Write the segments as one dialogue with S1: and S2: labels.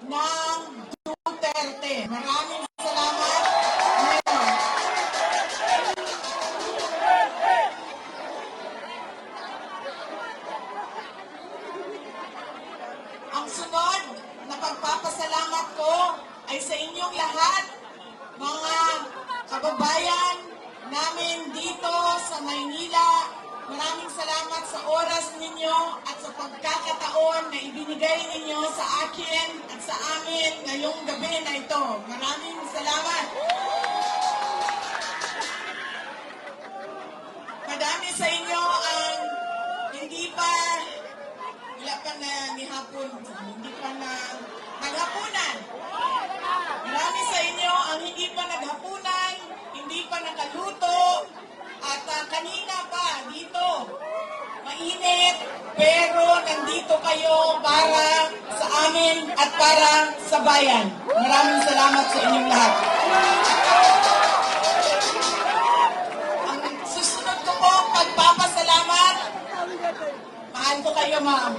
S1: ng Duterte. Maraming salamat, Mayor. Ang sunod na pagpapasalamat ko ay sa inyong lahat, mga kababayan namin dito sa Maynila. Maraming salamat sa oras ninyo at sa pagkakataon na ibinigay ninyo sa akin at sa amin ngayong gabi na ito. Maraming salamat. Madami sa inyo ang hindi pa, wala pa na nihapon, hindi pa na naghapunan. Marami sa inyo ang hindi pa naghapunan, hindi pa nakaluto, at kanina pa dito, mainit, pero nandito kayo para sa amin at para sa bayan. Maraming salamat sa inyong lahat. Ang susunod ko po, pagpapasalamat, mahal ko kayo, ma'am.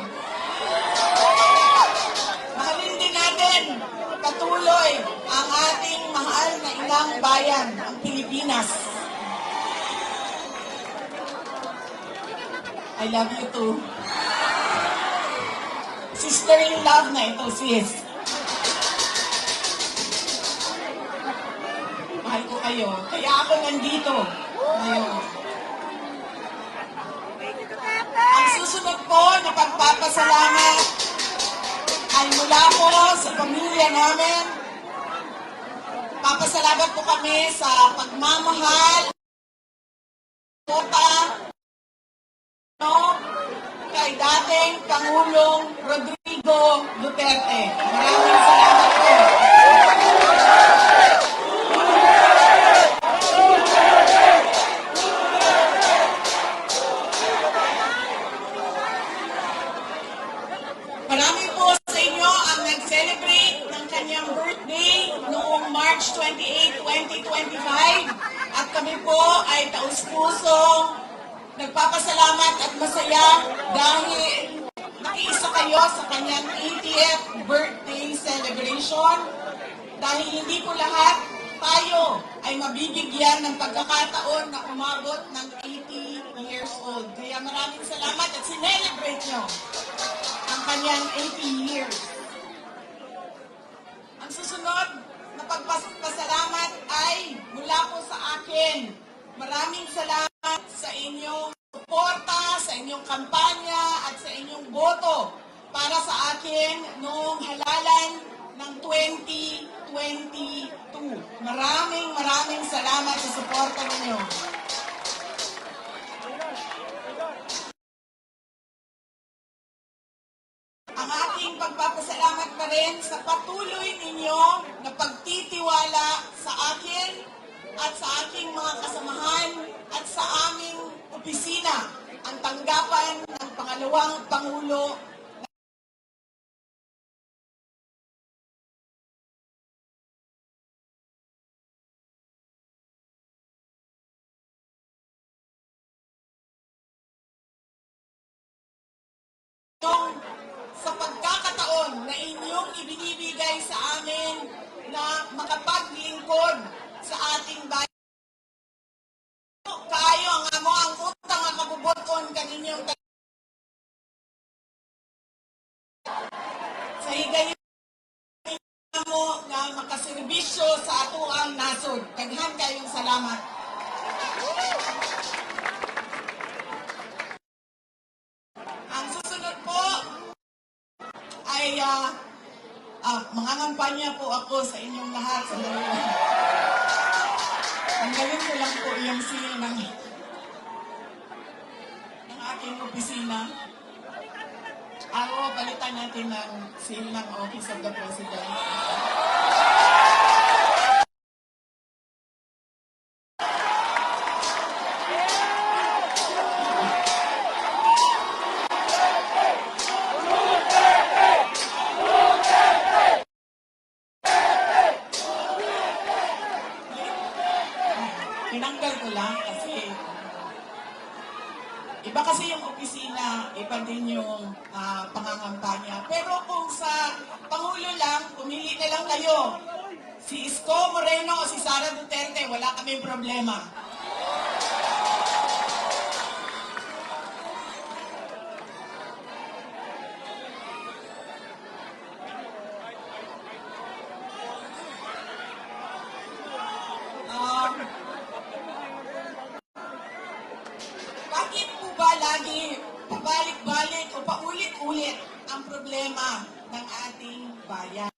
S1: Mahalin din natin patuloy ang ating mahal na inang bayan, ang Pilipinas. I love you too. Sister in love na ito, sis. Mahal ko kayo. Kaya ako nandito ngayon. Ang susunod po na pagpapasalamat ay mula po sa pamilya namin. Papasalamat po kami sa pagmamahal, kay dating Pangulong Rodrigo Duterte. Maraming salamat po. Marami po sa inyo ang nag-celebrate ng kanyang birthday noong March 28, 2025 at kami po ay taus-pusong nagpapasalamat at masaya dahil nakiisa kayo sa kanyang 80th birthday celebration. Dahil hindi po lahat tayo ay mabibigyan ng pagkakataon na umabot ng 80 years old. Kaya maraming salamat at sinelebrate nyo ang kanyang 80 years. Ang susunod na pagpasalamat ay mula po sa akin. Maraming salamat sa inyong suporta, sa inyong kampanya at sa inyong boto para sa akin noong halalan ng 2022. Maraming salamat sa suporta ninyo. Ang ating pagpapasalamat pa rin sa patuloy ninyo na pagtitiwala sa akin at sa aking mga kasamahan at sa aming opisina, ang tanggapan ng pangalawang Pangulo sa pagkakataon na inyong ibinibigay sa amin na makapaglingkod sa ating bayan. Kayo ang amo ang utang ang kabubuton kaninyong sa higayon mo na makaserbisyo sa ato ang nasod. Daghan kayong salamat. Ang susunod po ay mangangampanya po ako sa inyong lahat sa dalawa. Tanggalin ko lang po yung seal ng aking opisina. Palitan natin ng seal ng Office of the President. Tinanggal ko lang kasi iba kasi yung opisina, iba din yung pangangampanya. Pero kung sa Pangulo lang, kung kayo. Si Isko Moreno o si Sara Duterte, wala kaming problema. Bakit po ba lagi pabalik-balik o paulit-ulit ang problema ng ating bayan?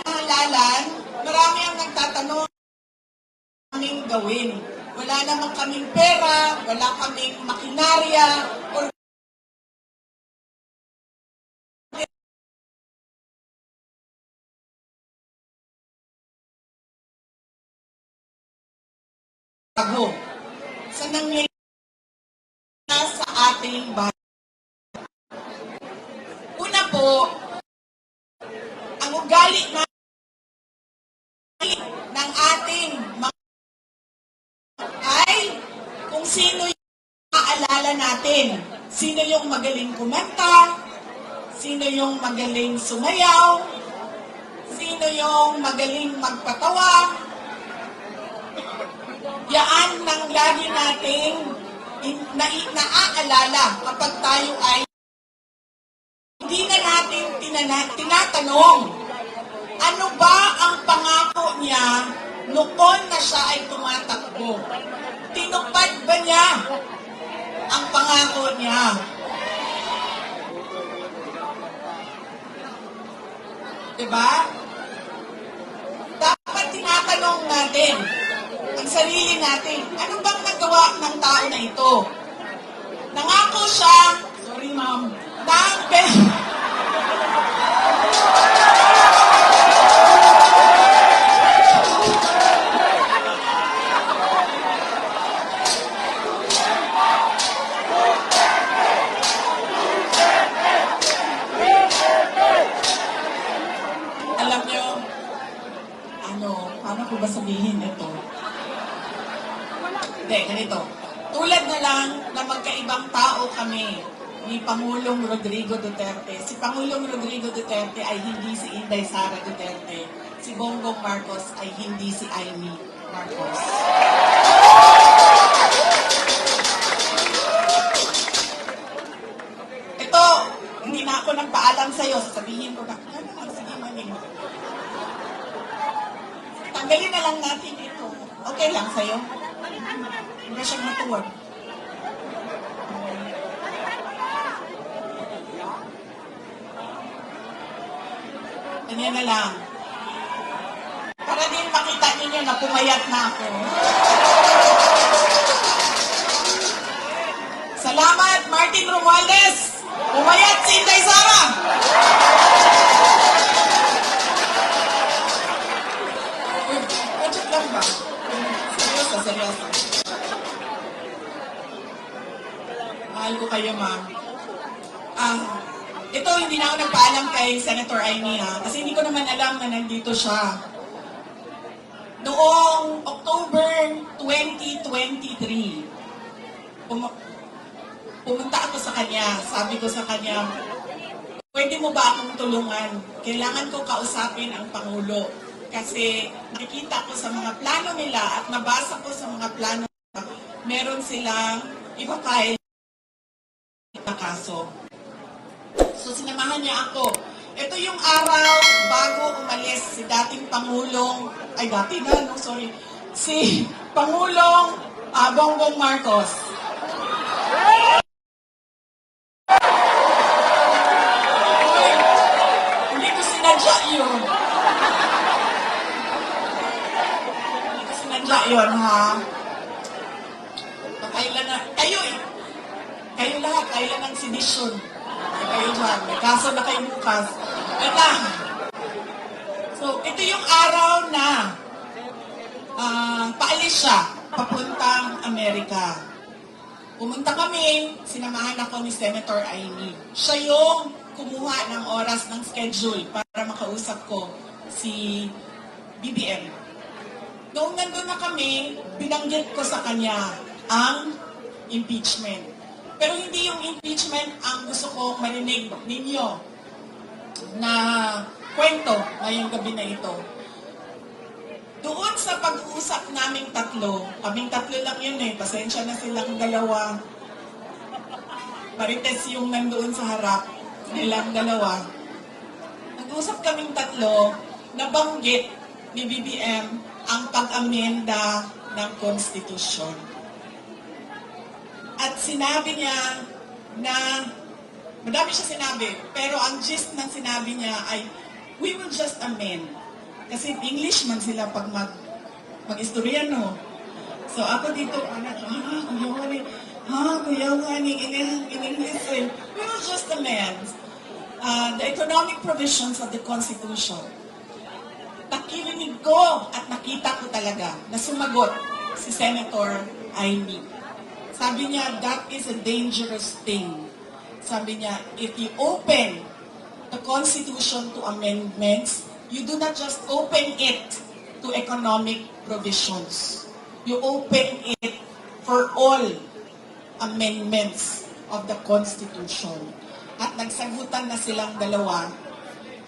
S1: Halalan, marami ang nagtatanong kaming gawin. Wala namang kaming pera, wala kaming makinarya, or bago sa nangyayari sa ating bayan. Una po, ang ugali ng ating mga ay kung sino yung aalala natin. Sino yung magaling kumanta, sino yung magaling sumayaw, sino yung magaling magpatawa. Yaan nang lagi nating naaalala kapag tayo ay hindi na natin tinatanong ano ba ang pangako niya noon na siya ay tumatakbo. Tinupad ba niya ang pangako niya? Diba? Dapat tinatanong natin ang sarili natin, ano bang nagawa ng tao na ito? Nangako siya, sorry ma'am, alam nyo, paano ko ba sabihin ito? Hindi, ganito. Tulad na lang na magkaibang tao kami ni Pangulong Rodrigo Duterte. Si Pangulong Rodrigo Duterte ay hindi si Inday Sara Duterte. Si Bongbong Marcos ay hindi si Amy Marcos. Ito, hindi na ako nagpaalam sa'yo. Sasabihin ko na, sige maning. Tanggalin na lang natin ito. Okay lang sa'yo? Hindi siyang matuwag. Ganyan na lang. Para din makita ninyo na pumayat na ako. Salamat, Martin Romualdez! Pumayat si Inday Sara! Budget lang ba? Seryoso. Mahal ko kayo, ma'am. Ito, hindi na ako nagpaalam kay Senator Amy, kasi hindi ko naman alam na nandito siya. Noong October 2023, pumunta ako sa kanya. Sabi ko sa kanya, pwede mo ba akong tulungan? Kailangan ko kausapin ang Pangulo. Kasi nakikita ko sa mga plano nila at nabasa ko sa mga plano nila, meron silang ipapile na kaso. So sinamahan niya ako. Ito yung araw bago umalis si dating Pangulong, si Pangulong Bongbong Marcos. Hindi ko sinadya yun. Yun, ha? Kailan na, kayo lahat, kailan ng sedisyon. Kayo dyan, may kaso na kayo bukas. Ito. So, ito yung araw na paalis siya, papuntang Amerika. Pumunta kami, sinamahan ako ni Senator Amy. Siya yung kumuha ng oras ng schedule para makausap ko si BBM. Noong nandun na kami, binanggit ko sa kanya ang impeachment. Pero hindi yung impeachment ang gusto kong marinig ninyo na kwento ngayong gabi na ito. Doon sa pag-uusap naming tatlo, kaming tatlo lang yun pasensya na silang dalawa. Marites yung nandoon sa harap, nilang dalawa. Nag-usap kaming tatlo, nabanggit ni BBM ang pag-amenda ng konstitusyon. At sinabi niya na, madami siya sinabi, pero ang gist ng sinabi niya ay, we will just amend. Kasi English man sila pag mag-istorya, no? So ako dito, kuya wani, in English, we will just amend the economic provisions of the Constitution. Nakirinig ko at nakita ko talaga na sumagot si Senator Amy. Sabi niya, that is a dangerous thing. Sabi niya, if you open the Constitution to amendments, you do not just open it to economic provisions. You open it for all amendments of the Constitution. At nagsagutan na silang dalawa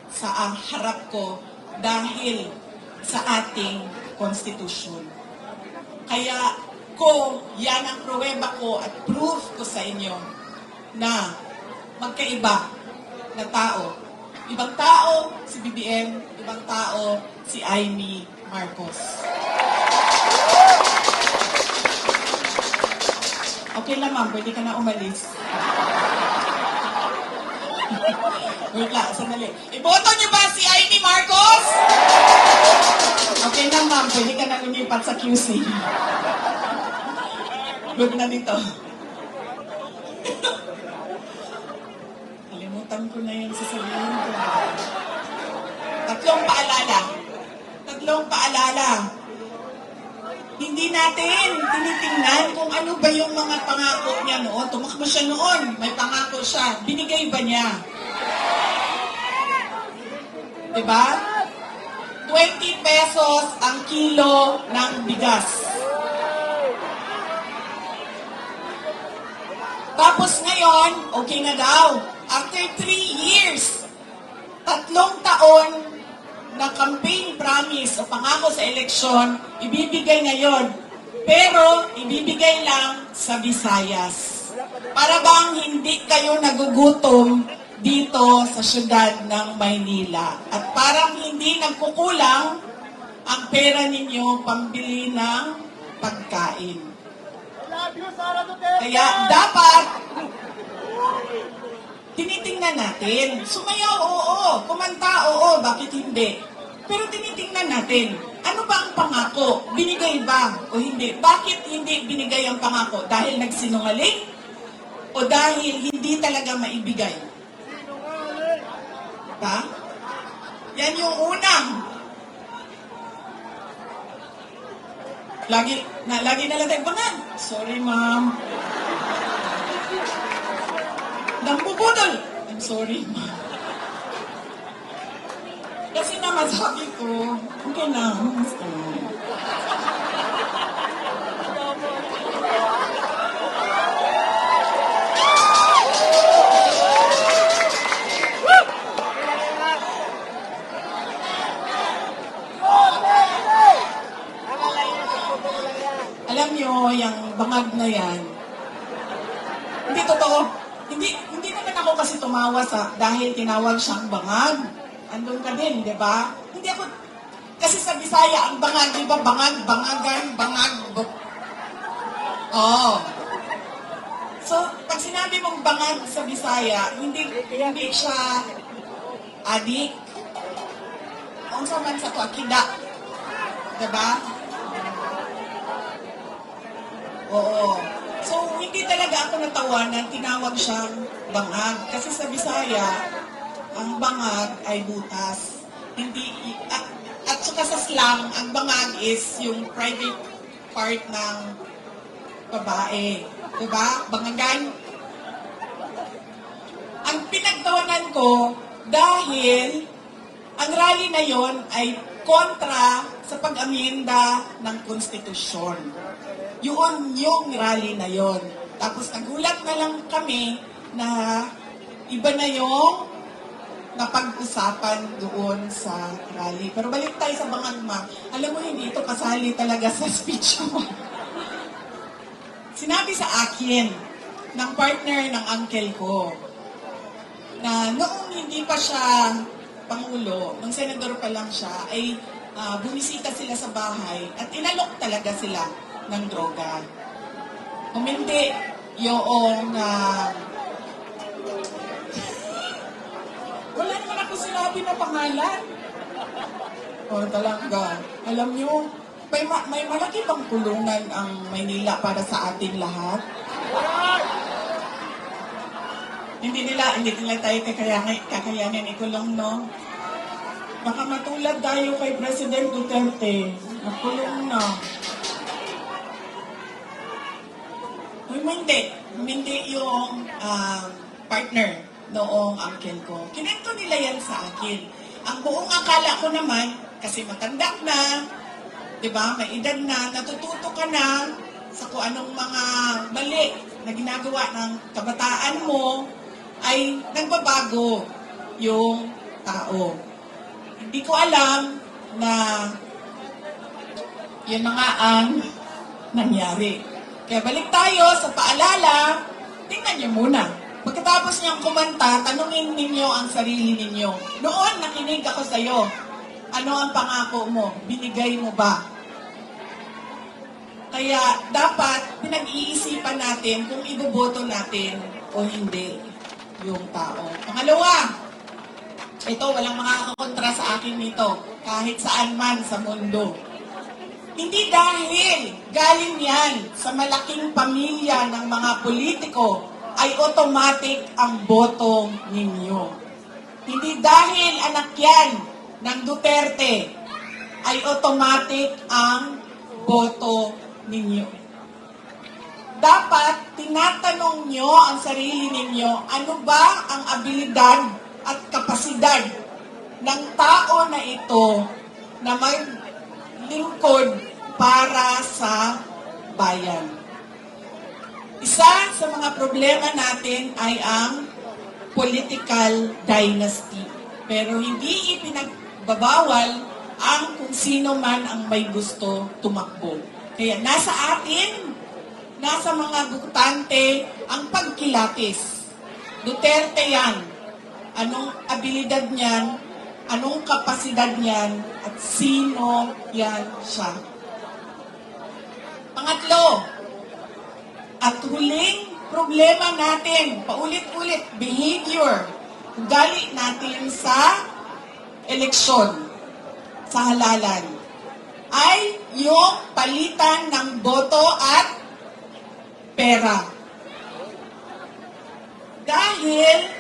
S1: sa harap ko dahil sa ating Constitution. Kaya yan ang pruweba ko at proof ko sa inyo na magkaiba na tao. Ibang tao si BBM, ibang tao si Amy Marcos. Okay lang ma'am, pwede ka na umalis. Wait lang, sandali. Iboto niyo ba si Amy Marcos? Okay lang ma'am, pwede ka na lumipat sa QC. Good na dito. Kalimutan ko na yung sasabihin ko. Tatlong paalala. Hindi natin tinitingnan kung ano ba yung mga pangako niya noon. Tumakbo siya noon. May pangako siya. Binigay ba niya? Diba? 20 pesos ang kilo ng bigas. Tapos ngayon, okay na daw. After 3 years, 3 taon na campaign promise o pangako sa eleksyon, ibibigay ngayon. Pero, ibibigay lang sa Visayas. Para bang hindi kayo nagugutom dito sa syudad ng Maynila. At parang hindi nagkukulang ang pera ninyo pambili ng pagkain. Kaya dapat tinitingnan natin. Sumayaw, oo. Kumanta, oo. Bakit hindi? Pero tinitingnan natin. Ano ba ang pangako? Binigay ba o hindi? Bakit hindi binigay ang pangako? Dahil nagsinungaling? O dahil hindi talaga maibigay? Diba? Yan yung unang. Lagi na lang tagbangan. Sorry, ma'am. Nampupudol. I'm sorry, ma'am. Kasi naman sabi ko, okay na. Alam nyo, yung bangag na yan, hindi totoo. Hindi naman ako kasi tumawa dahil tinawag siyang bangag. Andun ka din, di ba? Hindi ako, kasi sa Bisaya, ang bangag, di ba? Bangag, bangagan, bangag. Oh. So, pag sinabi mong bangag sa Bisaya, hindi siya adik. Ang saman sa akida. Di ba? Oo. So, hindi talaga ako natawa na tinawag siyang bangag. Kasi sa Bisaya, ang bangag ay butas. Hindi, at saka sa slang, ang bangag is yung private part ng babae. Diba? Bangagan. Ang pinagtawanan ko, dahil ang rally na yon ay kontra sa pag-amienda ng konstitusyon. Yun yung rally na yon. Tapos nagulat na lang kami na iba na yung napag-usapan doon sa rally. Pero balik tayo sa Bangagma. Alam mo, hindi ito kasali talaga sa speech ko. Sinabi sa akin ng partner ng uncle ko na noong hindi pa siya Pangulo, nung senador pa lang siya, ay bumisita sila sa bahay at inalok talaga sila ng droga. Humindi yung wala naman ako sinabi na pangalan. Talaga. Alam nyo, may malaki bang kulungan ang Maynila para sa ating lahat? Hindi nila tayo kakayanin ikulong, no? Baka matulad tayo kay President Duterte. Nakulong na. Hindi yung partner noong uncle ko. Kinento nila yan sa akin. Ang buong akala ko naman, kasi matanda na, di ba, may edad na, natututo ka na sa kung anong mga mali na ginagawa ng kabataan mo, ay nagbabago yung tao. Hindi ko alam na yun na nga ang nangyari. Kaya balik tayo sa paalala, tingnan niyo muna. Pagkatapos niyang kumanta, tanungin ninyo ang sarili ninyo. Noon, nakinig ako sa'yo. Ano ang pangako mo? Binigay mo ba? Kaya dapat pinag-iisipan natin kung iboboto natin o hindi yung tao. Pangalawa, ito, walang makakakontra sa akin nito, kahit saan man sa mundo. Hindi dahil galing yan sa malaking pamilya ng mga politiko ay automatic ang boto ninyo. Hindi dahil anak yan ng Duterte ay automatic ang boto ninyo. Dapat tinatanong nyo ang sarili ninyo, ano ba ang abilidad at kapasidad ng tao na ito na maglingkod para sa bayan. Isa sa mga problema natin ay ang political dynasty. Pero hindi ipinagbabawal ang kung sino man ang may gusto tumakbo. Kaya nasa atin, nasa mga butante ang pagkilatis. Duterte yan. Anong abilidad niyan, anong kapasidad niyan, at sino yan siya. Pangatlo, at huling problema natin, paulit-ulit, behavior, ugali natin sa eleksyon, sa halalan, ay yung palitan ng boto at pera. Dahil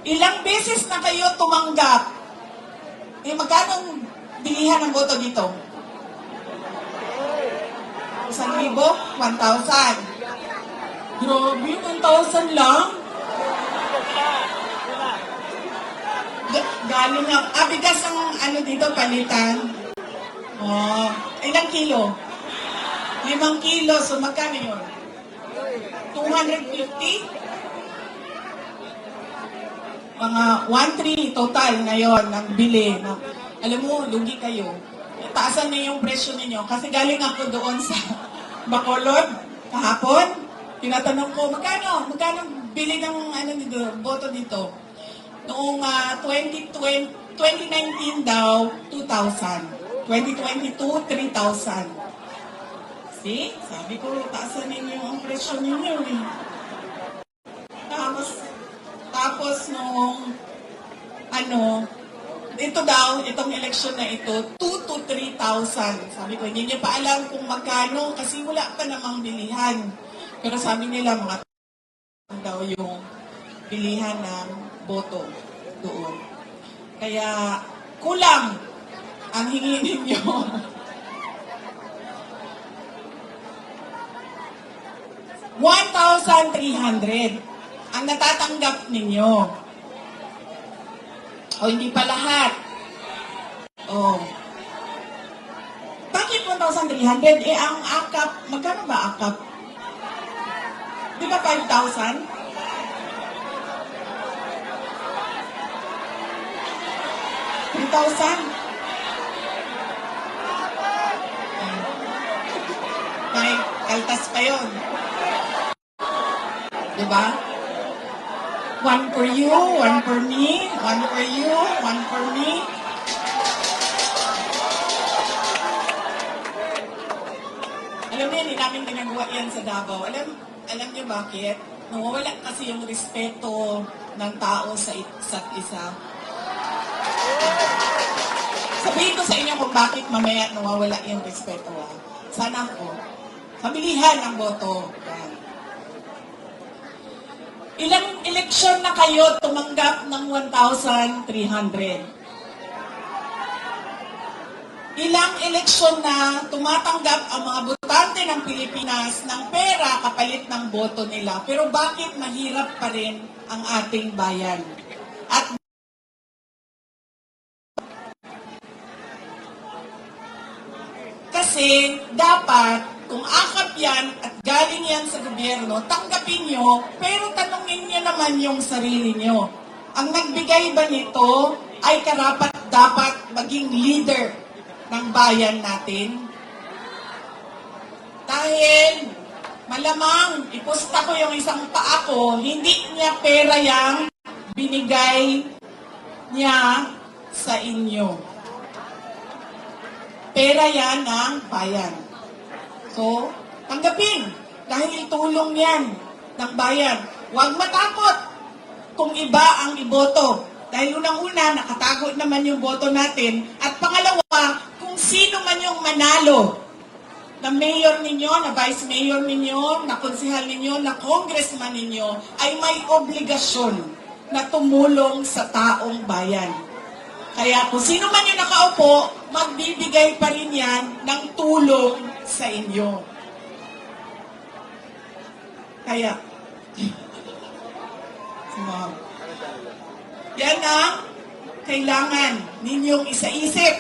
S1: ilang beses na kayo tumanggap, magkano bilihan ng boto dito? 1,000? 1,000? Grabe, 1,000 lang? Galing nga, bigas ang dito palitan. Ilang kilo? 5 kilo, so magkano yun? 250? Mga 1,300 total ngayon ang bili. Alam mo, lugi kayo. Taasan niyo yung presyo ninyo. Kasi galing ako doon sa Bacolod kahapon. Tinatanong ko, magkano bili ng boto dito? Noong 2019 daw, 2,000. 2022, 3,000. See? Sabi ko, taasan ninyo ang presyo ninyo. Tapos nung, ito daw, itong eleksyon na ito, 2,000 to 3,000. Sabi ko, hindi niya pa alam kung magkano kasi wala pa namang bilihan. Pero sabi nila, mga daw yung bilihan ng boto doon. Kaya, kulang ang hingi ninyo. 1,300 ang natatanggap ninyo. O hindi pa lahat. O 300. Eh, ang akap, magkano ba akap? Di ba 5,000? 3,000? May kaltas pa yun. Di ba? One for you, one for me, one for you, one for me. Alam niyo, hindi namin ginagawa yan sa Davao. Alam niyo bakit? Nawawala kasi yung respeto ng tao sa isa't isa. Sabihin ko sa inyo kung bakit mamaya nawawala yung respeto. Sana ako. Pabilihan ang boto. Yan. Ilang eleksyon na kayo tumanggap ng 1,300? Ilang eleksyon na tumatanggap ang mga botante ng Pilipinas ng pera kapalit ng boto nila. Pero bakit mahirap pa rin ang ating bayan? At kasi dapat, kung akap yan at galing yan sa gobyerno, tanggapin nyo, pero tanungin nyo naman yung sarili nyo. Ang nagbigay ba nito ay karapat dapat maging leader ng bayan natin? Dahil malamang iposta ko yung isang paa ko, hindi niya pera yang binigay niya sa inyo. Pera yan ng bayan. So, tanggapin. Dahil tulong yan ng bayan. Huwag matakot kung iba ang iboto. Dahil unang-una, nakatago naman yung boto natin. At pangalawa, kung sino man yung manalo na mayor ninyo, na vice mayor ninyo, na konsehal ninyo, na congressman ninyo, ay may obligasyon na tumulong sa taong bayan. Kaya kung sino man yung nakaupo, magbibigay pa rin yan ng tulong sa inyo. Kaya, yan ang kailangan ninyong isaisip.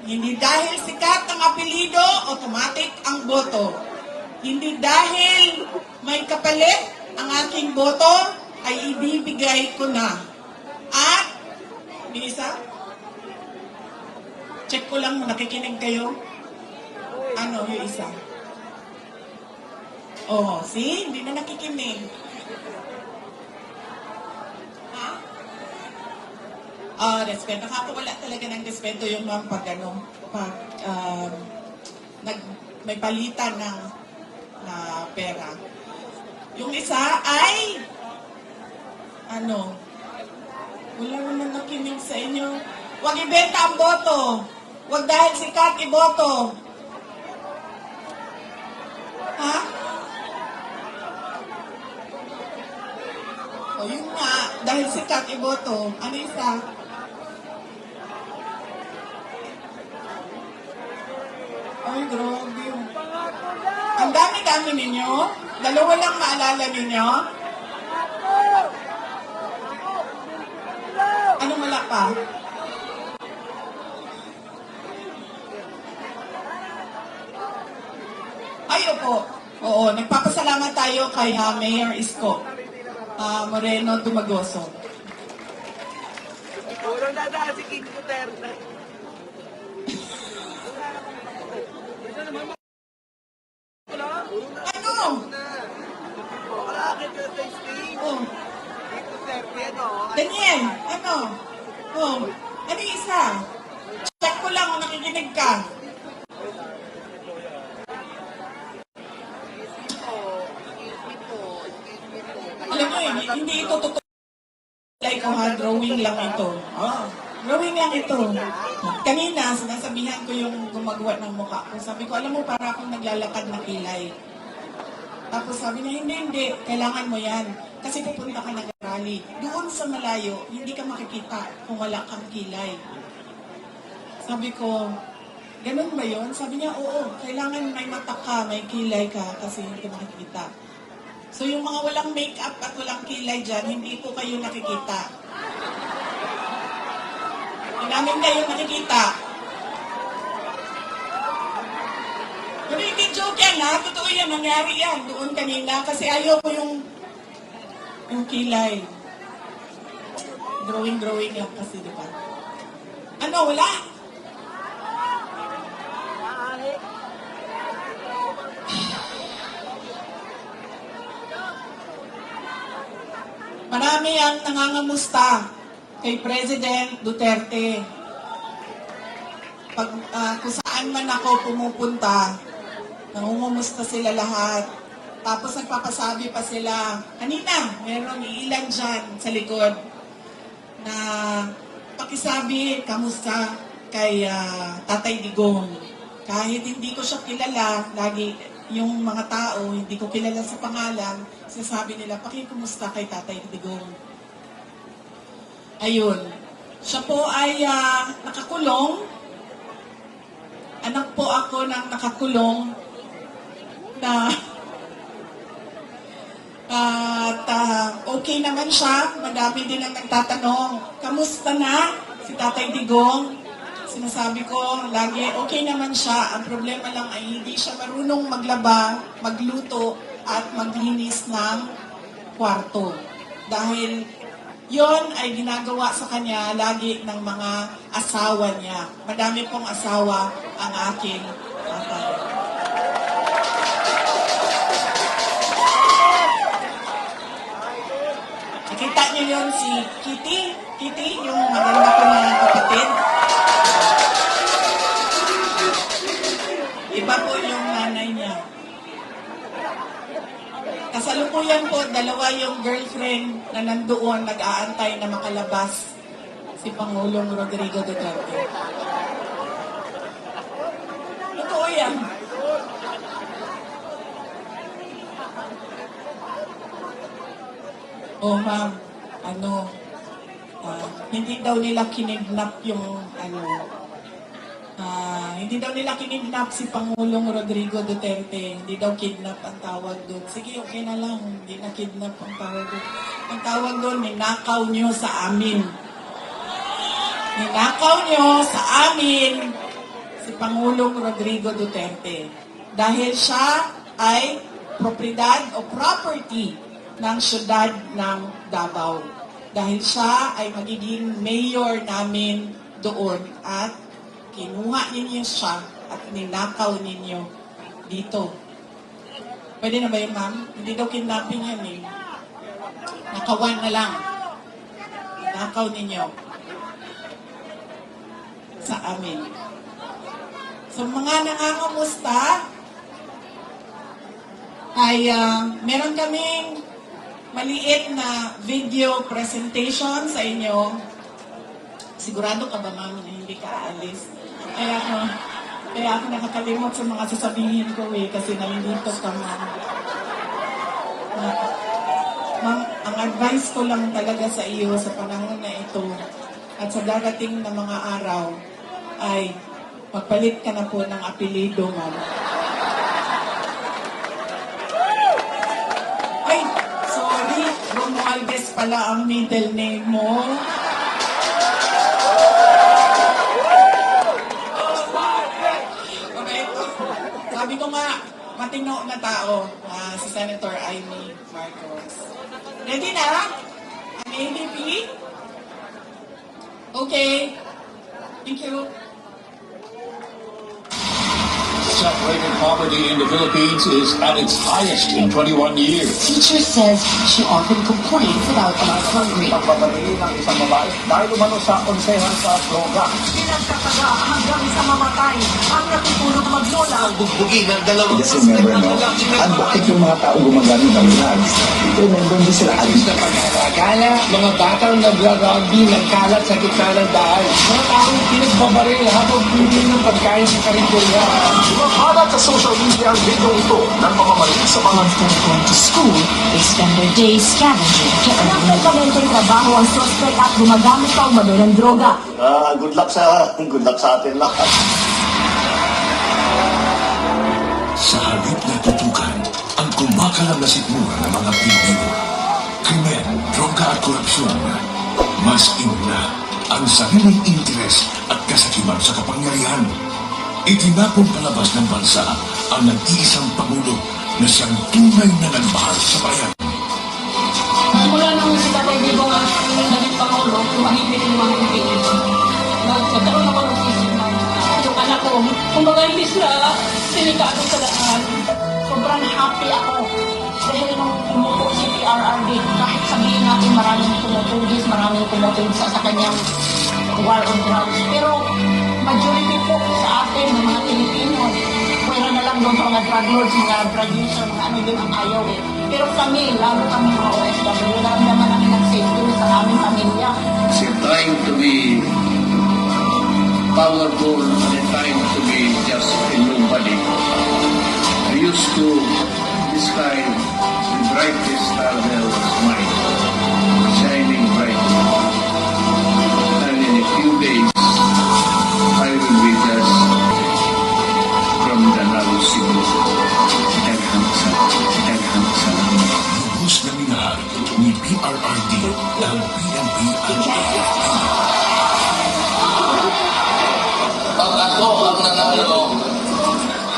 S1: Hindi dahil sikat ang apelido, automatic ang boto. Hindi dahil may kapalit ang aking boto, ay ibibigay ko na. At, may isa? Check ko lang, nakikinig kayo. Ano yung isa? Oh, see? Hindi na nakikinig. Ha? Respeto. Nakakawala talaga ng respeto yung mga pag may palitan ng pera. Yung isa ay wala naman nakinig sa inyo. Huwag ibenta ang boto. Huwag dahil sikat iboto. Ha? O yun nga, dahil sikat iboto. Ano isa? Ay, grabe yun. Ang dami-dami ninyo. Dalawa lang maalala ninyo. Anong wala pa? Ay, opo. Oo, nagpapasalamat tayo kay Mayor Isko Moreno Dumagoso.
S2: Puro na si King Duterte.
S1: Ano?
S2: Bakit yung tasting?
S1: Oh,
S2: King Duterte, ano?
S1: Daniel, ano? Oh, ano yung isa? Check ko lang kung nakikinig ka. Alam mo yun, hindi ito totoo. Like, drawing lang ito. Drawing lang ito. Kanina, sinasabihan ko yung gumagawa ng mukha ko. Sabi ko, alam mo, para akong naglalakad na kilay. Tapos sabi niya, hindi, kailangan mo yan. Kasi pupunta ka ng rally. Doon sa malayo, hindi ka makikita kung wala kang kilay. Sabi ko, ganun ba yun? Sabi niya, oo, kailangan may mata ka, may kilay ka, kasi hindi ka makikita. So yung mga walang make-up at walang kilay dyan, hindi ko kayo nakikita. Hindi namin kayo nakikita. Joke yan ha, totoo yan, nangyari yan doon kanina kasi ayaw ko yung kilay. Drawing lang kasi, di ba? Ano, wala? Marami ang nangangamusta kay President Duterte. Kung saan man ako pumupunta, nangungumusta sila lahat. Tapos nagpapasabi pa sila, kanina, meron ilan dyan sa likod na pakisabi, kamusta kay Tatay Digong. Kahit hindi ko siya kilala, lagi yung mga tao, hindi ko kilala sa pangalan, sinasabi nila, pakikumusta kay Tatay Digong. Ayun. Siya po ay nakakulong. Anak po ako ng nakakulong na at okay naman siya. Madami din ang nagtatanong, kamusta na si Tatay Digong? Sinasabi ko, lagi okay naman siya. Ang problema lang ay hindi siya marunong maglaba, magluto, at maglinis ng kwarto. Dahil yon ay ginagawa sa kanya lagi ng mga asawa niya. Madami pong asawa ang aking tatay. Nakita niyo yon si Kitty? Kitty, yung maganda ko na kapatid. Iba po yung nanay niya. Kasalukuyan po, dalawa yung girlfriend na nandoon nag-aantay na makalabas si Pangulong Rodrigo Duterte. Totoo yan. Oh ma'am, hindi daw nila kinidnap yung hindi daw nila kinidnap si Pangulong Rodrigo Duterte. Hindi daw kidnap ang tawag doon. Sige, okay na lang. Hindi na kidnap ang tawag doon. Ang tawag doon, ninakaw nyo sa amin. Ninakaw nyo sa amin si Pangulong Rodrigo Duterte. Dahil siya ay propriedad o property ng syudad ng Davao. Dahil siya ay magiging mayor namin doon at kinuha ninyo siya at ninakaw ninyo dito. Pwede na ba yun, ma'am? Hindi daw kidnapping yan eh. Nakawan na lang. Ninakaw ninyo sa amin. So mga nangangamusta ay meron kaming maliit na video presentation sa inyo. Sigurado ka ba, ma'am, na hindi ka aalis? Kaya ako nakakalimot sa mga sasabihin ko kasi nandito ka, ma'am. Ma'am, ang advice ko lang talaga sa iyo sa panahon na ito at sa darating na mga araw ay magpalit ka na po ng apelido, ma'am. Ay, sorry, Romualdez pala ang middle name mo. Sabi ko nga, matino na tao, si Senator Amy Marcos. Ready na? Ang ADP? Okay. Thank you.
S3: Separated poverty in the Philippines is at its highest in 21 years.
S4: Teacher says she often complains about being hungry.
S3: Pagpapalili ng isang babae dahil umano sa konsehan sa droga.
S4: Pinagkataga hanggang sa mamatay ang natutulog maglola.
S2: Ang bugbugi ng dalawang
S5: Kasi never know. At bakit yung mga tao gumagamit ng drugs? Ito, nandun din sila addict.
S6: Gala, mga batang nagra-rugby, nagkalat sa gitna ng daan. Mga taong pinagbabaril habang bumili ng pagkain sa karinderya.
S5: Sumahalat sa social media ang video ito ng pamamalit sa mga
S4: Instead of going to school, they spend their days scavenging to earn money.
S7: Nagpapamenteng trabaho ang suspect at gumagamit pa umano ng droga.
S8: Good luck sa atin lahat.
S3: Sa halip na tutukan ang kumakalam na sikmura ng mga Pilipino. Krimen, droga at korupsyon. Mas inuna ang sariling interes at kasakiman sa kapangyarihan. itinapong palabas ng bansa ang nag-iisang Pangulo na siyang tunay na nagmahal sa bayan.
S4: Mula nang si Tatay Digong ang naging Pangulo, tumahimik yung mga Pilipino. Nagkaroon ako ng isip na yung anak ko, kumbaga hindi sila sinikado sa daan. Sobrang happy ako. Dahil nung umupo si PRRD, kahit sabihin natin maraming tumutugis sa kanyang war on drugs. Pero majority po sa atin, ng mga Pilipino, pwera na lang doon sa mga drug lords, mga drug user, mga ano yun ang ayaw eh. Pero kami, lalo kami mga OFW, naman namin nag-safety sa aming pamilya.
S6: Kasi trying to be powerful and trying to be just a nobody. I used to describe the brightest star there was mine, shining bright. And in a few days, I will be just from the narrow city.
S3: Lubos na minahal ni PRRD ang PNP at AFP.
S9: Pag ako ang nanalo,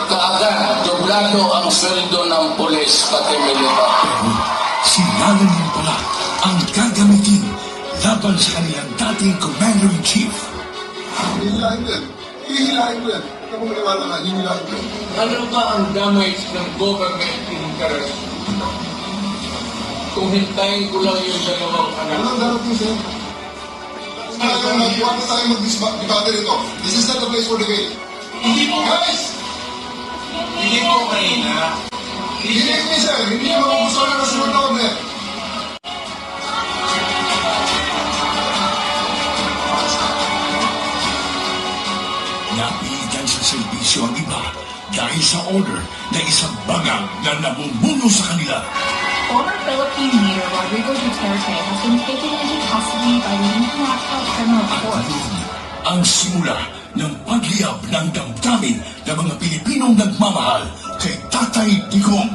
S9: kaagad doblado ang sweldo ng pulis pati militar.
S3: Pero si Lalanin pala ang gagamitin laban sa kanilang dating Commander-in-Chief.
S10: Hihilahin ko yan. Hihilahin ko yan. Huwag mo maniwala ka, hihilahin ko yan.
S6: Ano ba ang damage ng government interest? Kung hintayin ko lang yung dalawang anak.
S10: Walang darating sa'yo. Huwag na tayo mag-debate rito. This is not the place for debate.
S6: Hindi po,
S10: Guys!
S6: hindi po kanina.
S10: Hindi ni sir. Hindi mo gusto na kasunod na order.
S3: Napilitan sa serbisyo ang iba dahil sa order na isang bagang na namumuno sa kanila.
S7: Former Philippine leader Rodrigo Duterte has been taken into custody by the International Criminal Court.
S3: Yun ang simula ng pagliyab ng damdamin ng mga Pilipinong nagmamahal kay Tatay Digong.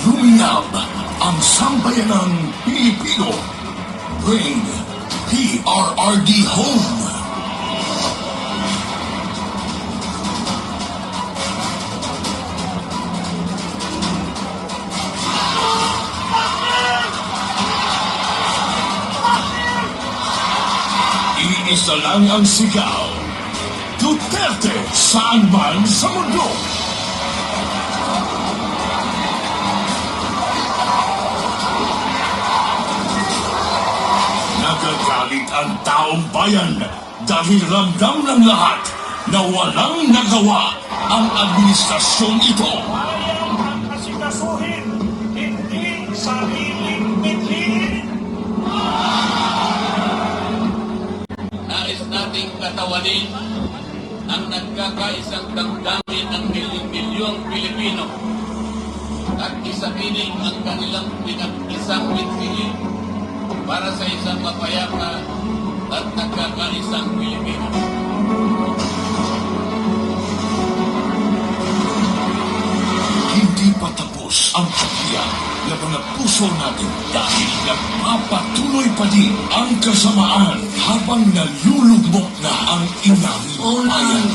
S3: Lumiyab ang sambayanang Pilipino. Bring PRRD home. Iisa lang ang sigaw. Duterte saan man sa mundo. Nagagalit ang taong bayan dahil ramdam ng lahat na walang nagawa ang administrasyong ito.
S6: Asikasuhin, hindi sariling mithin.
S9: Nais nating katawanin ang nagkakaisang damdamin ng milyong-milyong Pilipino at isapiling ang kanilang pinag-isang mithiin para sa isang mapayapa at nagkakaisang Pilipino.
S3: Hindi pa tapos ang pagbiya ng mga puso natin dahil nagpapatuloy pa din ang kasamaan habang nalulugmok na ang inaming bayan.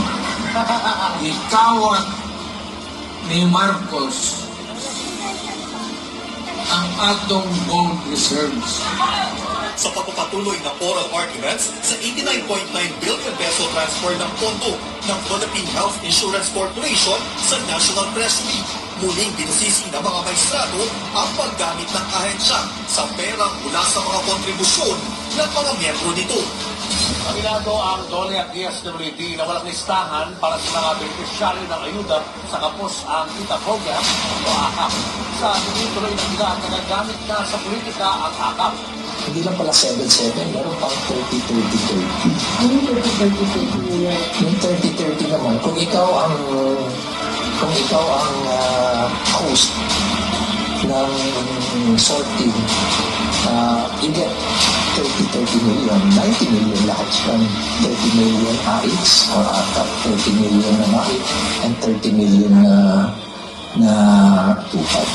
S9: Ikaw at ni Marcos ang atong gold reserves.
S11: Sa pagpapatuloy ng oral arguments sa 89.9 billion peso transfer ng pondo ng Philippine Health Insurance Corporation sa National Press Week, muling binisisi ng mga maestrado ang paggamit ng ahensya sa perang mula sa mga kontribusyon ng mga miyembro nito.
S12: Aminado ang DOLE at DSWD na walang listahan para sa mga beneficiary ng ayuda sa kapos ang kita program o AKAP. Sa tuloy ng ilan, nagagamit na sa politika ang AKAP.
S5: Hindi lang pala 7-7, meron pang 30-30-30.
S7: Ano yung 30-30 nila?
S5: Yung 30-30 naman, kung ikaw ang host ng sorting, you get 30 million, 90 million lahat yan. 30 million AIX or AKAP, 30 million na MAIC, and 30 million na tupad.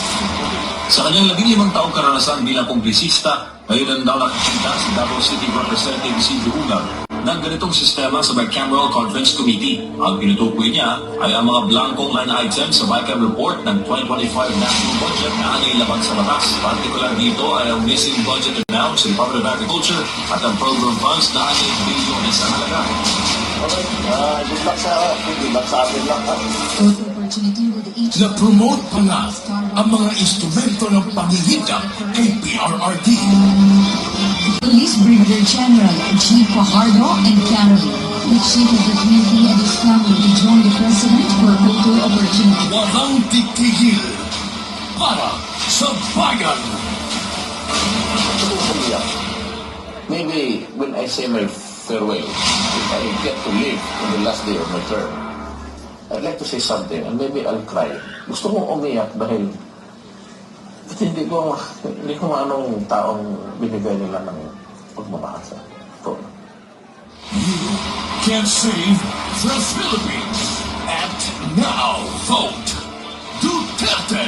S13: Sa kanyang 15 taong karanasan bilang kongresista, ngayon daw nakikita si Davao City Representative Isidro Ugar ng ganitong sistema sa Bicameral Conference Committee. Ang pinutukoy niya ay ang mga blankong line items sa Bicam report ng 2025 national budget na nailaban sa batas. Partikular dito ay ang missing budget amount sa Department of Agriculture at ang program funds na 8 billion sa halaga.
S8: Okay, good luck sa atin lahat.
S3: Na-promote pa nga ang mga instrumento ng pangihintang kay PRRD.
S14: Police Brigadier General G. Fajardo and Canary, the chief of the community and his family to join the president for a photo opportunity.
S3: Walang titigil para sa bayan.
S9: Maybe when I say my farewell, if I get to live in the last day of my term, I'd like to say something and maybe I'll cry. Gusto kong umiyak dahil hindi ko anong taong binigay nila ng pagmamahal sa ito.
S3: You can save the Philippines. Act now. Vote Duterte.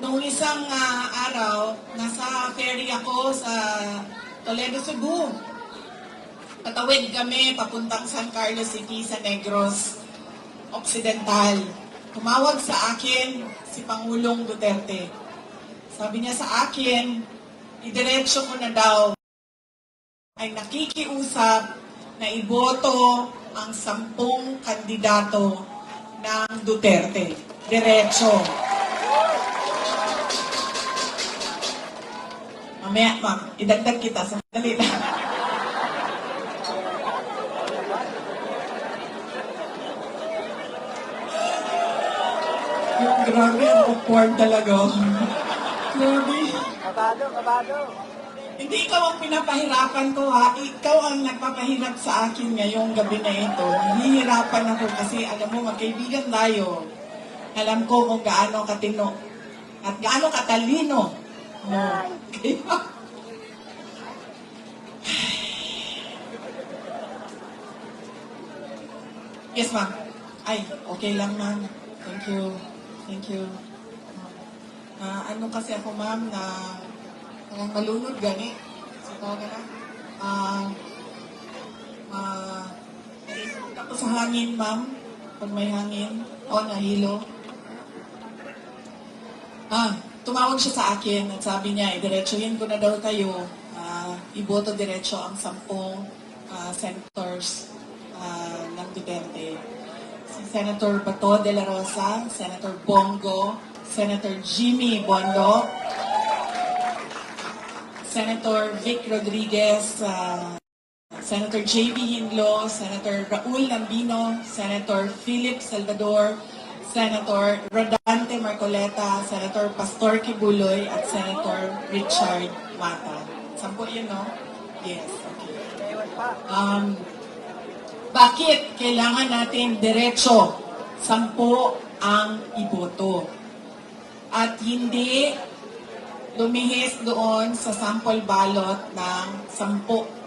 S1: Noong isang araw, nasa ferry ako sa Toledo, Cebu. Patawid kami papuntang San Carlos City sa Negros Occidental. Tumawag sa akin si Pangulong Duterte. Sabi niya sa akin, idiretso ko na daw ay nakikiusap na iboto ang 10 kandidato ng Duterte. Diretso. Mamaya, ma'am, idagdag kita. Sandali lang. Grabe, ang awkward talaga. Grabe.
S2: Kabado.
S1: Hindi ikaw ang pinapahirapan ko, ha? Ikaw ang nagpapahirap sa akin ngayong gabi na ito. Hihirapan ako kasi, alam mo, magkaibigan tayo. Alam ko kung gaano katino at gaano katalino. Yes, ma'am. Ay, okay lang, ma'am. Thank you. Ano kasi ako, ma'am, na parang malunod gani. So, tawagan na. Tapos sa hangin, ma'am. Pag may hangin. Nahilo. Tumawag siya sa akin at sabi niya, idiretsuhin ko na daw kayo. Iboto diretso ang 10 senators ng Duterte. Si Senator Bato de la Rosa, Senator Bongo, Senator Jimmy Bondo, Senator Vic Rodriguez, Senator J.B. Hinlo, Senator Raul Lambino, Senator Philip Salvador, Senator Rodante Marcoleta, Senator Pastor Kibuloy, at Senator Richard Mata. 10 yun, no? Yes, okay. Bakit kailangan natin diretso 10 ang iboto? At hindi lumihis doon sa sample ballot ng 10.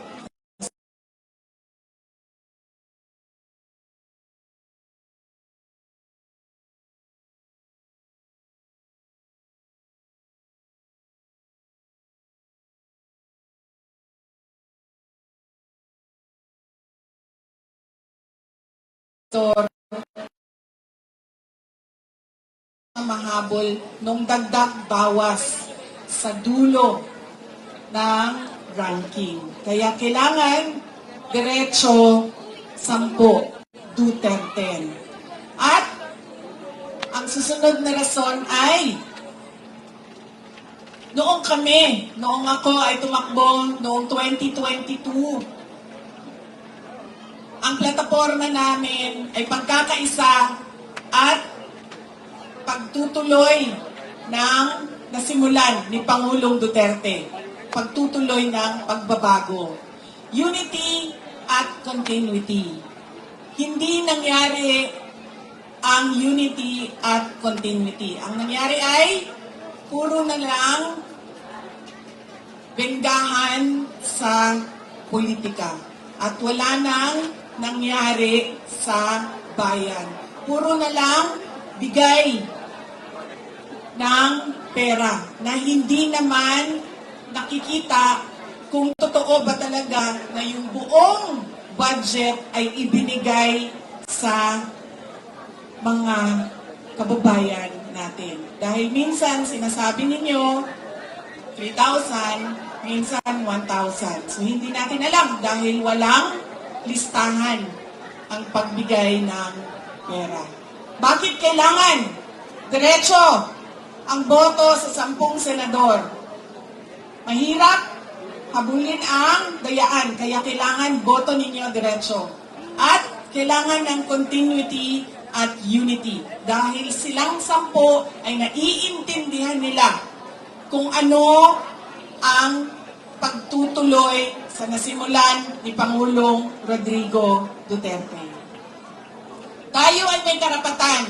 S1: Mahabol nung dagdag bawas sa dulo ng ranking. Kaya kailangan diretso 10 Duterte. At ang susunod na rason ay noong ako ay tumakbo noong 2022. Ang plataforma namin ay pagkakaisa at pagtutuloy ng nasimulan ni Pangulong Duterte. Pagtutuloy ng pagbabago. unity at continuity. Hindi nangyari ang unity at continuity. Ang nangyari ay puro na lang benggahan sa politika. At wala nang nangyari sa bayan. Puro na lang bigay ng pera na hindi naman nakikita kung totoo ba talaga na yung buong budget ay ibinigay sa mga kababayan natin. Dahil minsan sinasabi ninyo 3,000, minsan 1,000. So hindi natin alam dahil walang listahan ang pagbigay ng pera. Bakit kailangan diretso ang boto sa 10 senador? Mahirap habulin ang dayaan, kaya kailangan boto ninyo diretso. At kailangan ng continuity at unity. Dahil silang 10 ay naiintindihan nila kung ano ang pagtutuloy sa nasimulan ni Pangulong Rodrigo Duterte. Tayo ay may karapatan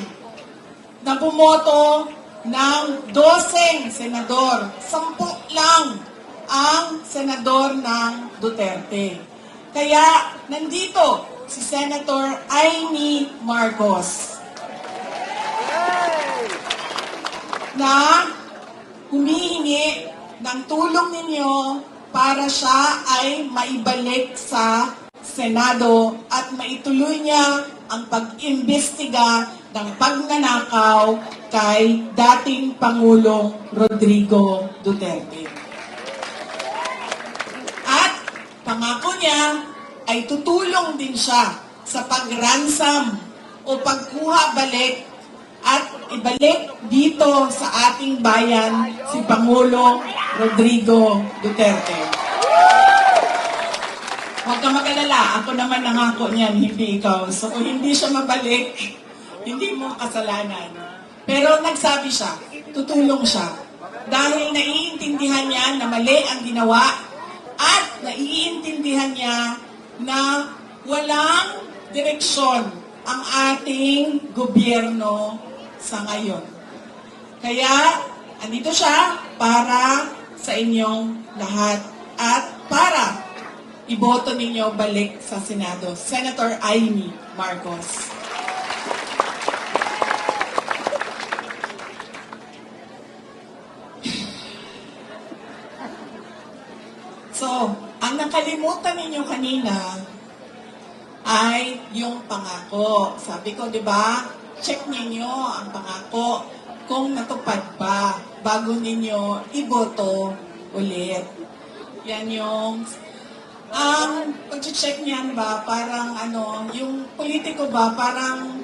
S1: na bumoto ng 12 senador. 10 lang ang senador ng Duterte. Kaya nandito si Senator Amy Marcos na humihingi ng tulong ninyo para siya ay maibalik sa Senado at maituloy niya ang pag-imbestiga ng pagnanakaw kay dating Pangulong Rodrigo Duterte. At pangako niya ay tutulong din siya sa pag-ransom o pagkuha balik at ibalik dito sa ating bayan si Pangulong Rodrigo Duterte. Huwag ka mag-alala, ako naman nangako niyan, hindi ikaw. So kung hindi siya mabalik, hindi mo kasalanan. Pero nagsabi siya, tutulong siya. Dahil naiintindihan niya na mali ang ginawa at naiintindihan niya na walang direksyon ang ating gobyerno sa ngayon. Kaya, andito siya para sa inyong lahat at para iboto ninyo balik sa Senado. Senator Amy Marcos. So, ang nakalimutan ninyo kanina ay yung pangako. Sabi ko, di ba, check ninyo ang pangako kung natupad ba bago ninyo iboto ulit. Yan yung ang pag-check niyan ba, parang yung politiko ba, parang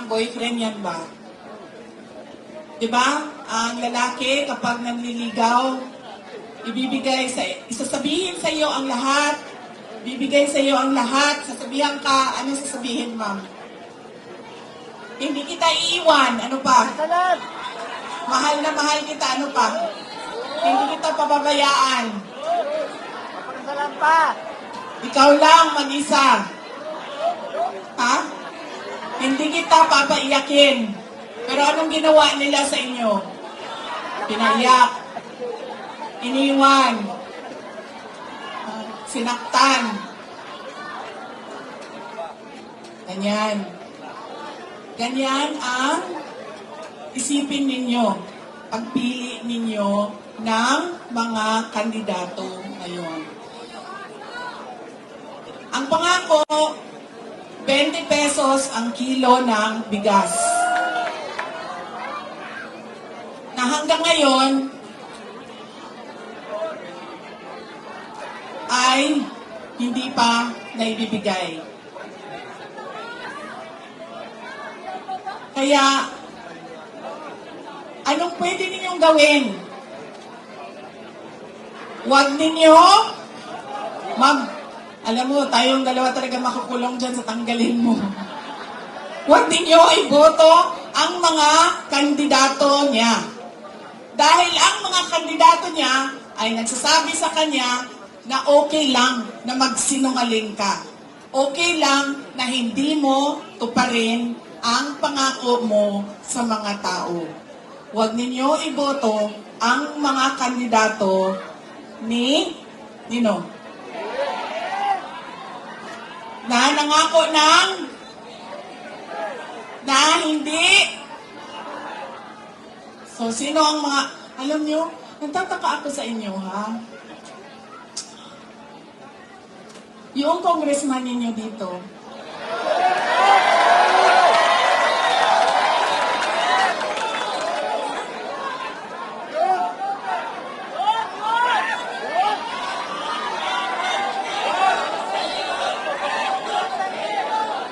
S1: boyfriend yan ba? Diba? Ang lalaki kapag nanliligaw, isasabihin sa iyo ang lahat, bibigay sa iyo ang lahat, sasabihan ka, ano sasabihin, ma'am? Hindi kita iiwan, ano pa? Mahal na mahal kita, ano pa? Hindi kita pababayaan. Ikaw lang mag-isa. Ha? Hindi kita papaiyakin. Pero anong ginawa nila sa inyo? Pinaiyak. Iniwan. Sinaktan. Ganyan. Ganyan ang isipin ninyo. Pagpili ninyo ng mga kandidato ngayon. Ang pangako, 20 pesos ang kilo ng bigas. Na hanggang ngayon, ay hindi pa naibibigay. Kaya, anong pwede ninyong gawin? Huwag ninyo, alam mo, tayong dalawa talaga makukulong dyan sa tanggalin mo. Huwag ninyo iboto ang mga kandidato niya. Dahil ang mga kandidato niya ay nagsasabi sa kanya na okay lang na magsinungaling ka. Okay lang na hindi mo tuparin ang pangako mo sa mga tao. Huwag ninyo iboto ang mga kandidato ni Nino na nangako na hindi. So, sino ang mga, alam nyo, nagtataka ako sa inyo, ha? Yung congressman ninyo dito,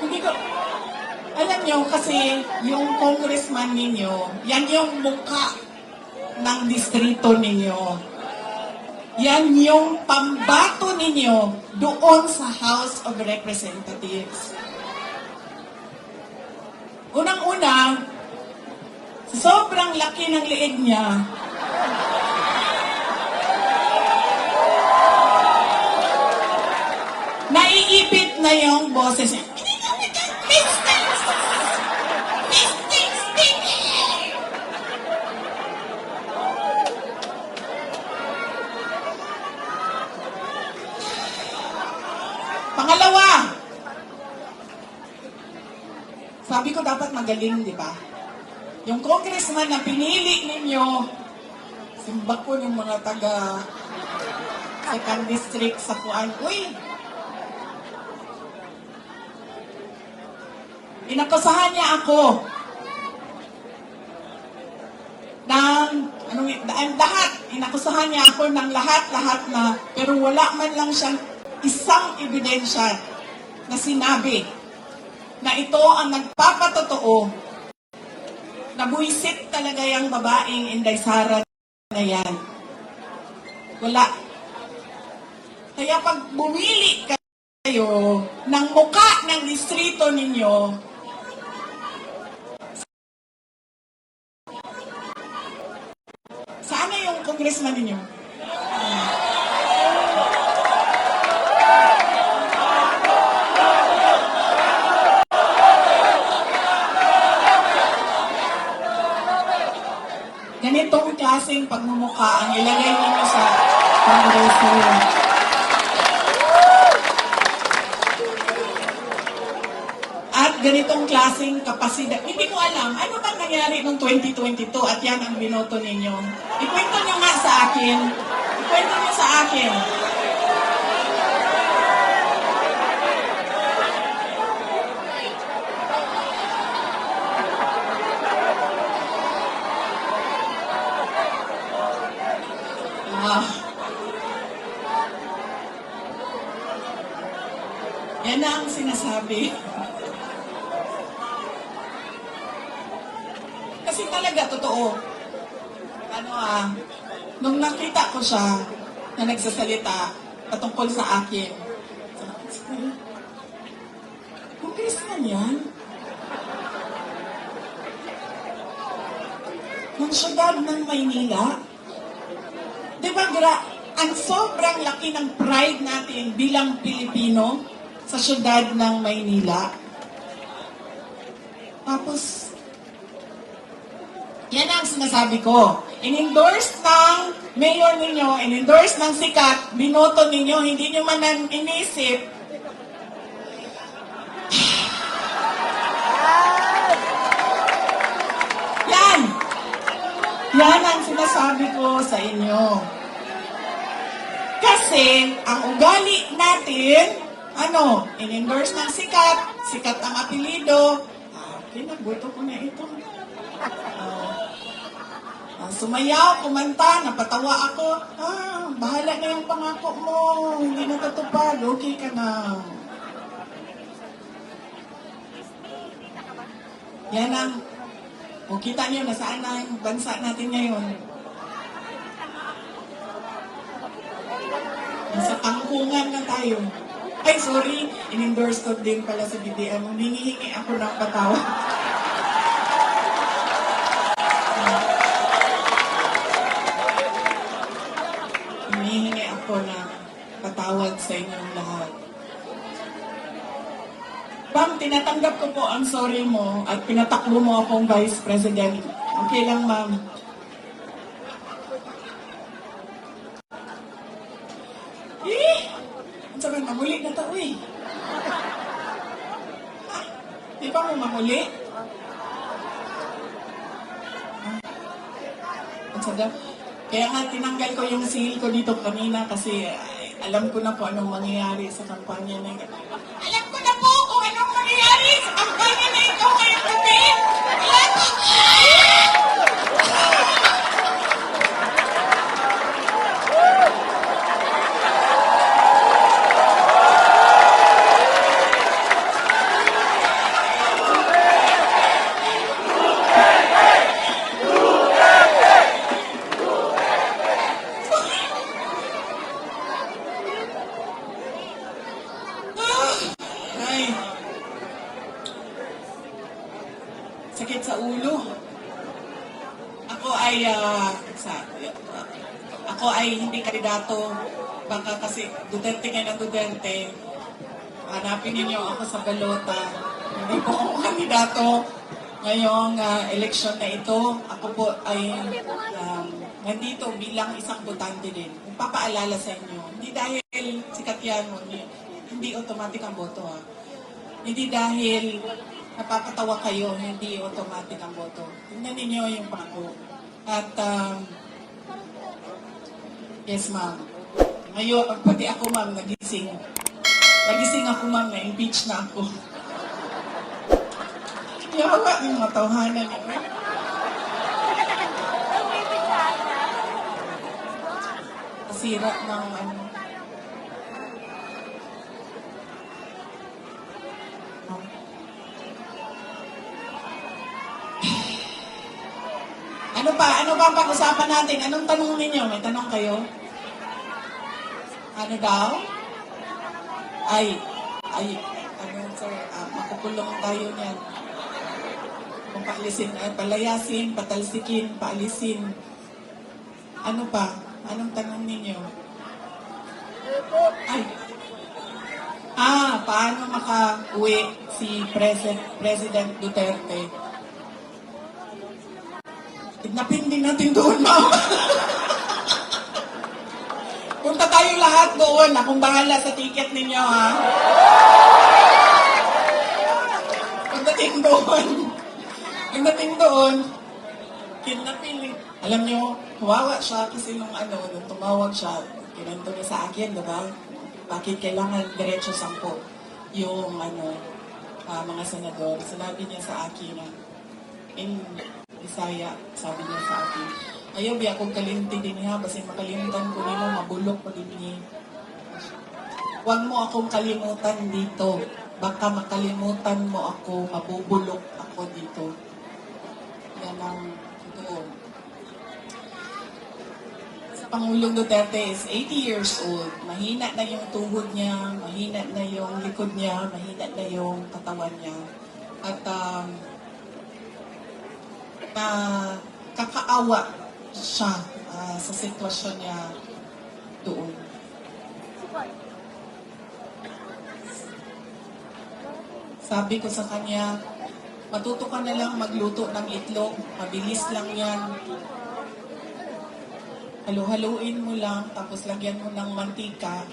S1: hindi ko, alam nyo, kasi yung congressman ninyo, yan yung mukha ng distrito ninyo. Yan yung pambato ninyo doon sa House of Representatives. Unang-una, sobrang laki ng liig niya. Naiipit na yung boses niya. Pangalawa, sabi ko dapat magaling, di ba? Yung congressman na pinili ninyo, simbak ko yung mga taga second district sa Kuan. Uy! Inakusahan niya ako ng lahat. Inakusahan niya ako ng lahat-lahat na, pero wala man lang siyang isang ebidensya na sinabi na ito ang nagpapatotoo na buwisit talaga yung babaeng Inday Sara na yan. Wala. Kaya pag bumili kayo ng muka ng distrito ninyo, sana yung congressman ninyo? Ganitong klaseng pagmumukha ang ilagay ninyo sa Kongreso. At ganitong klaseng kapasidad. Hindi ko alam, ano bang nangyari noong 2022 at yan ang binoto ninyo? Ikwento nyo nga sa akin. Ikwento nyo sa akin. Yan na ang sinasabi. Kasi talaga, totoo. Nung nakita ko siya na nagsasalita patungkol sa akin, congressman yan? Ng siyudad ng Maynila? Diba, ang sobrang laki ng pride natin bilang Pilipino sa siyudad ng Maynila. Tapos, yan ang sinasabi ko. In-endorse ng mayor ninyo, in-endorse ng sikat, binoto ninyo, hindi nyo man inisip. Yan! Yan ang sinasabi ko sa inyo. Kasi, ang ugali natin, in-endorse ng sikat ang apelido, kinabuto ko na ito. Sumayaw, kumanta, napatawa ako, bahala na yung pangako mo, hindi natatupad, okay ka na. Yan ang, kita niyo, nasaan na yung bansa natin ngayon. Nasa tangkungan na tayo. Ay, sorry, in-endorse ko din pala sa BBM. Hinihingi ako ng patawad. Hinihingi ako ng magpatawad sa inyong lahat. Ma'am, tinatanggap ko po ang sorry mo at pinatakbo mo akong Vice President. Okay lang, ma'am. Ang sabi, mamuli na to, uy. Di ba mo mamuli? Ang sabi, kaya nga tinanggal ko yung seal ko dito kanina kasi alam ko na po anong mangyayari sa kampanya na ito. Alam ko na po kung anong mangyayari sa kampanya na ito ngayong gabi. Alam ko! Ay, sakit sa ulo. Ako ay hindi kandidato. Baka kasi Duterte ngayon ang Duterte. Hanapin ninyo ako sa balota. Hindi po ako kandidato ngayong eleksyon na ito. Ako po ay nandito bilang isang botante din. Papaalala sa inyo. Hindi dahil sikat yan, hindi automatic ang boto ha. Hindi dahil napapatawa kayo, hindi automatic ang boto. Tingnan ninyo yung pako. At, yes ma'am. Ngayon, pati ako ma'am, nagising. Nagising ako ma'am, na-impeach na ako. Yawa yung mga tawhanan niyo. Sira ng ano. Ano ba ang pag-usapan natin? Anong tanong ninyo? May tanong kayo? Ano daw? Ano sir, makukulong tayo niyan. Kung paalisin, palayasin, patalsikin, paalisin. Ano pa? Anong tanong ninyo? Paano maka-uwi si President Duterte? Kidnapin din natin doon, ma'am. Punta tayo lahat doon. Akong bahala sa ticket ninyo, ha? Pagdating doon, kidnapin. Alam nyo, kawawa siya kasi nung tumawag siya, kinento niya sa akin, diba? Bakit kailangan diretso 10 yung mga senador? Sinabi niya sa akin na in Bisaya, sabi niya sa akin, ayaw biya akong kalimti din niya, kasi makalimutan ko nimo, mabulok pa din niya. Huwag mo akong kalimutan dito. Baka makalimutan mo ako, mabubulok ako dito. Yan ang totoo. Pangulong Duterte is 80 years old. Mahina na yung tuhod niya, mahina na yung likod niya, mahina na yung katawan niya. At kakaawa siya sa sitwasyon niya doon. Sabi ko sa kanya, matuto ka na lang magluto ng itlog, mabilis lang yan. Halu-haluin mo lang, tapos lagyan mo ng mantika.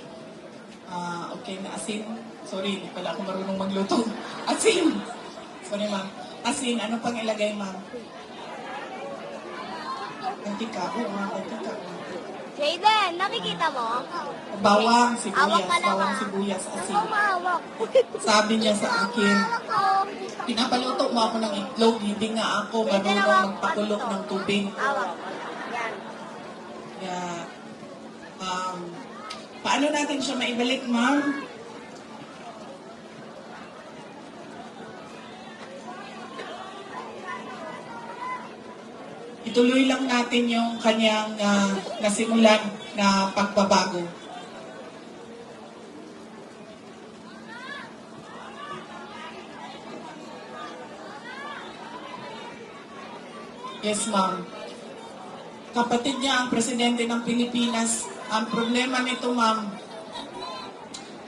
S1: Okay na asin. Sorry, hindi pala ako marunong magluto. Asin! Sorry ma'am. Asin, ano pang ilagay ma'am? Mantika. Oo, mantika.
S15: Jayden, nakikita mo?
S1: Bawang, sibuyas, asin. Sabi niya sa akin, pinapaluto mo ako ng itlog, hindi nga ako marunong magpakulok ng tubig. Yeah. Paano natin siya maibalik, ma'am? Ituloy lang natin yung kanyang nasimulan na pagbabago. Yes, ma'am. Kapatid niya ang presidente ng Pilipinas. Ang problema nito, ma'am,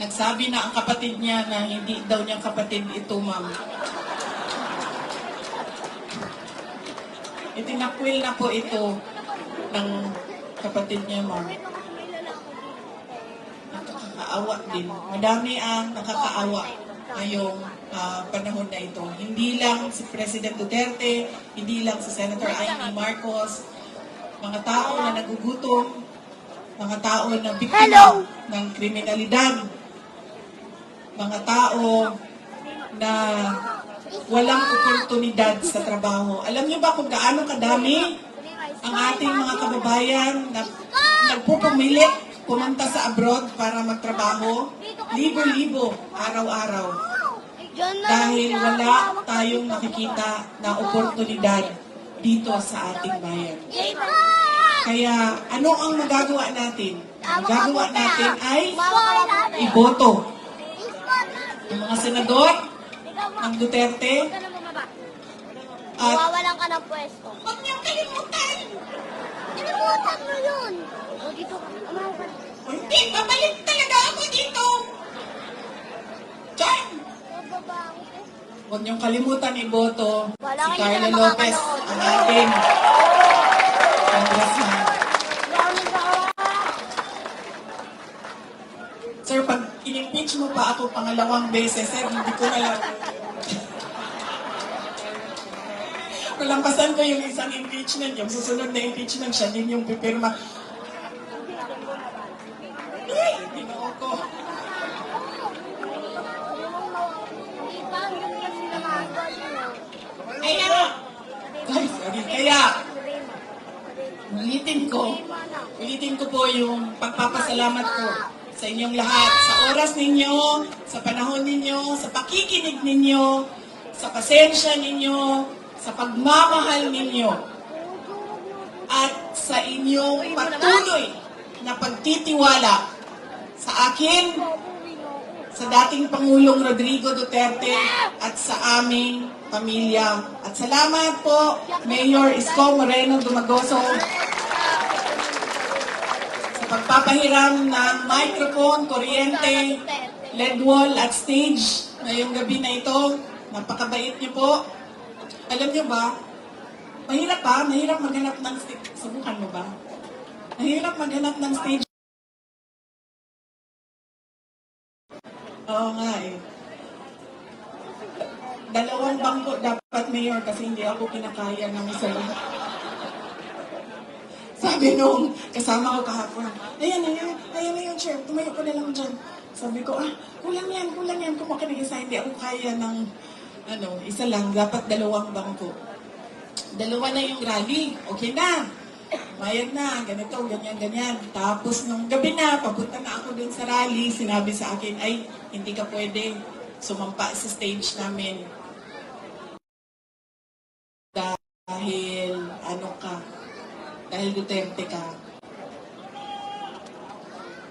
S1: Nagsabi na ang kapatid niya na hindi daw niyang kapatid ito, ma'am. Itinakwil na po ito ng kapatid niya, ma'am. Nakakaawa din. Madami ang nakakaawa ngayong panahon na ito. Hindi lang si President Duterte, hindi lang si Senator Amy Marcos, mga tao na nagugutom, mga tao na biktima ng kriminalidad, mga tao na walang oportunidad sa trabaho. Alam niyo ba kung gaano kadami ang ating mga kababayan na nagpupumilit pumunta sa abroad para magtrabaho? Libo-libo, araw-araw. Dahil wala tayong nakikita na oportunidad dito sa ating bayan. Kaya ano ang magagawa natin? Ang magagawa natin ay iboto. Ang mga senador ng Duterte at
S15: Mawawalan ka ng pwesto.
S1: huwag niyang kalimutan!
S15: Kalimutan mo yun! O, dito. Amaw ka.
S1: Hindi, babalik talaga ako dito! Diyan! Huwag niyong kalimutan iboto
S15: Wala
S1: si
S15: kayo
S1: Carla
S15: na
S1: Lopez,
S15: makakanood.
S1: ang ating congressman. Sir, pag in-impeach mo pa ako pangalawang beses, sir, hindi ko na lang. Nalampasan ko yung isang impeachment, yung susunod na impeachment, siya din yung pipirma. Ay, ginoo ko. Kaya, ulitin ko po yung pagpapasalamat ko sa inyong lahat, sa oras ninyo, sa panahon ninyo, sa pakikinig ninyo, sa pasensya ninyo, sa pagmamahal ninyo, at sa inyong patuloy na pagtitiwala sa akin, sa dating Pangulong Rodrigo Duterte at sa aming pamilya. At salamat po, Mayor Isko Moreno Dumagoso, sa pagpapahiram ng microphone, kuryente, LED wall at stage ngayong gabi na ito. Napakabait niyo po. Alam niyo ba, mahirap maghanap ng stage. Subukan mo ba? Mahirap maghanap ng stage. Oo nga eh. 2 bangko dapat, Mayor, kasi hindi ako kinakaya ng isa lang. Sabi nung kasama ko kahapon, ayan na yung chair, tumayo ko na lang dyan. Sabi ko, kulang yan, kung makinig isa, hindi ako kaya ng, isa lang, dapat 2 bangko. 2 na yung rally, okay na. Bayad na, ganito, ganyan. Tapos nung gabi na, papunta na ako dun sa rally, sinabi sa akin, ay, hindi ka pwede sumampa sa stage namin. Dahil, dahil Duterte ka.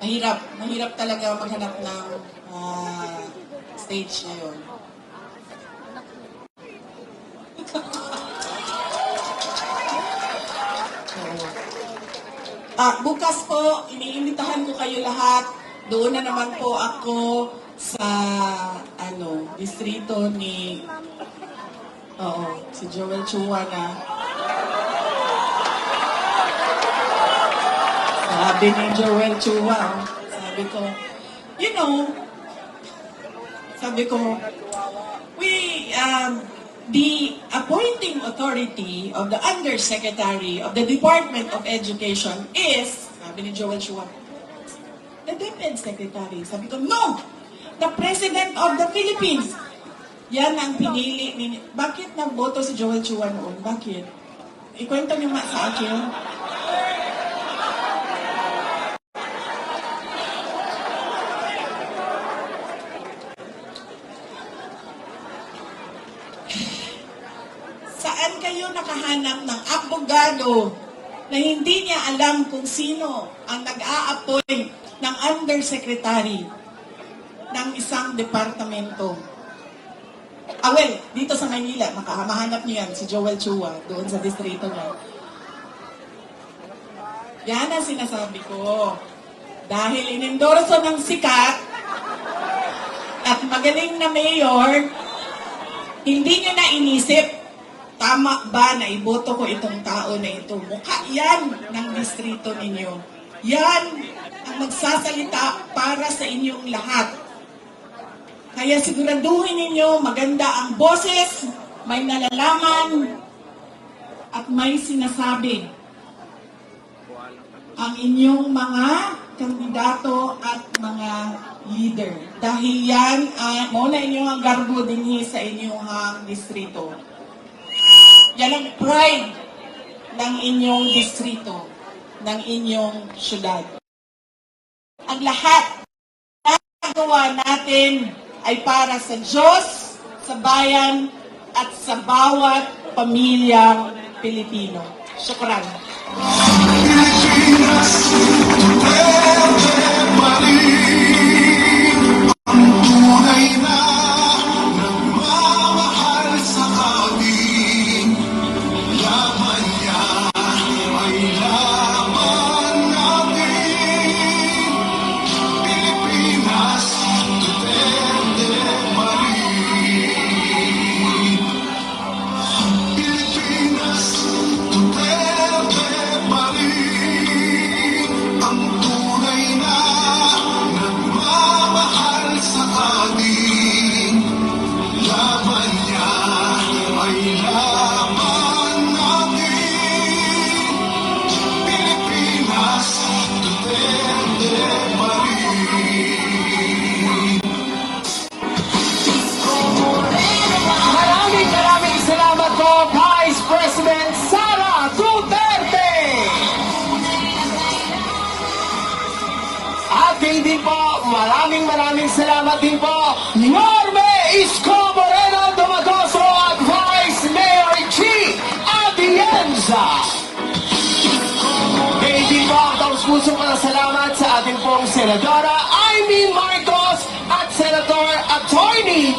S1: Mahirap talaga maghanap ng stage ngayon. Bukas po, iniimbitahan ko kayo lahat. Doon na naman po ako sa distrito ni si Joel Chua na. Sabi ni Joel Chua, sabi ko, the appointing authority of the Undersecretary of the Department of Education is, sabi ni Joel Chua, the DepEd Secretary. Sabi ko, no! The President of the Philippines. Yan ang pinili ni... Bakit nagboto si Joel Chua noon? Bakit? Ikwento niyo nga sa akin. Saan kayo nakahanap ng abogado na hindi niya alam kung sino ang nag-a-appoint ng undersecretary ng isang departamento? Dito sa Maynila, mahanap niyo yan, si Joel Chua, doon sa distrito niya. Yan ang sinasabi ko. Dahil inendorso ng sikat at magaling na mayor, hindi nyo na inisip, tama ba na iboto ko itong tao na ito? Mukha yan ng distrito ninyo. Yan ang magsasalita para sa inyong lahat. Kaya siguraduhin ninyo maganda ang boses, may nalalaman, at may sinasabi ang inyong mga kandidato at mga leader. Dahil yan, muna inyong ang garbo din sa inyong distrito. Yan ang pride ng inyong distrito, ng inyong syudad. Ang lahat na nagawa natin ay para sa Diyos, sa bayan, at sa bawat pamilyang Pilipino. Syukran.
S12: Maraming salamat po, Vice President Sara Duterte! At hindi po, maraming salamat din po, Norme Isko Moreno Domagoso at Vice Mayor Chi Atienza! Hindi po ang taus-pusong salamat sa ating pong Senadora Amy Marcos at Senator Attorney